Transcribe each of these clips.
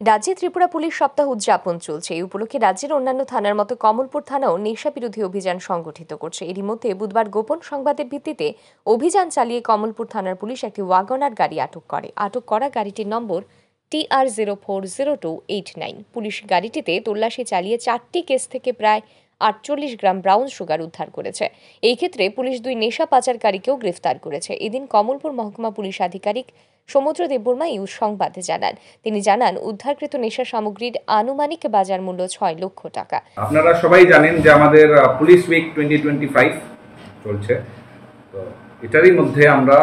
রাজ্যে ত্রিপুরা পুলিশ সপ্তাহ উদযাপন চলছে। এই উপলক্ষে রাজ্যের অন্যান্য থানার মতো কমলপুর থানাও নেশা বিরোধী অভিযান সংগঠিত করছে। এরই মধ্যে বুধবার গোপন সংবাদের ভিত্তিতে অভিযান চালিয়ে কমলপুর থানার পুলিশ একটি ওয়াগনার গাড়ি আটক করে। আটক করা গাড়িটির নম্বর TR040289। পুলিশ গাড়িটিতে তল্লাশি চালিয়ে 4টি কেস থেকে প্রায় 48 গ্রাম ব্রাউন সুগার উদ্ধার করেছে। এই ক্ষেত্রে পুলিশ 2 নেশা পাচারকারীকেও গ্রেফতার করেছে। এদিন কমলপুর মহকুমা পুলিশ আধিকারিক সমুদ্র দেববর্মা এই সংবাদে জানান। তিনি জানান, উদ্ধারকৃত নেশা সামগ্রীর আনুমানিক বাজার মূল্য 6 লক্ষ টাকা। আপনারা সবাই জানেন যে আমাদের পুলিশ উইক 2025 চলছে। তো এটারই মধ্যে আমরা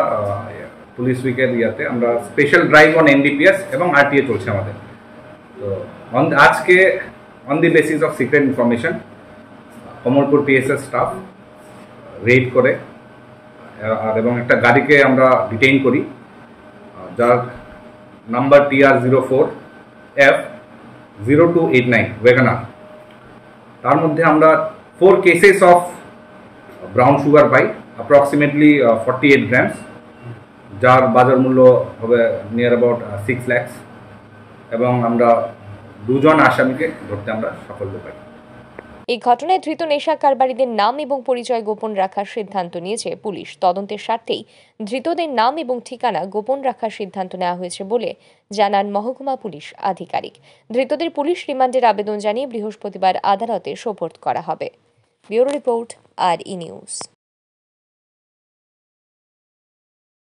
পুলিশ উইকের ইয়াতে আমরা স্পেশাল ড্রাইভ অন এনডিপিএস এবং আরটিএ চলছে আমাদের। তো আজকে on the basis of secret information Kamalpur PSS staff red করে এবং একটা গাড়িকে আমরা ডিটেইন করি, যার নাম্বার TR04F0289 ওয়েগনার। তার মধ্যে আমরা 4 cases of brown sugar pi, approximately 48 grams, যার বাজার মূল্য হবে নিয়ার অ্যাবাউট 6 lakhs, এবং আমরা 2 জন আসামিকে ধরতে আমরা সাফল্য পাই। এই ঘটনায় ধৃত নেশা কারবারিদের নাম এবং পরিচয় গোপন রাখার সিদ্ধান্ত নিয়েছে পুলিশ। তদন্তের স্বার্থেই ধৃতদের নাম এবং ঠিকানা গোপন রাখার সিদ্ধান্ত নেওয়া হয়েছে বলে জানান মহকুমা পুলিশ আধিকারিক। ধৃতদের পুলিশ রিমান্ডের আবেদন জানিয়ে বৃহস্পতিবার আদালতে সোপর্দ করা হবে। Bureau report, RE news.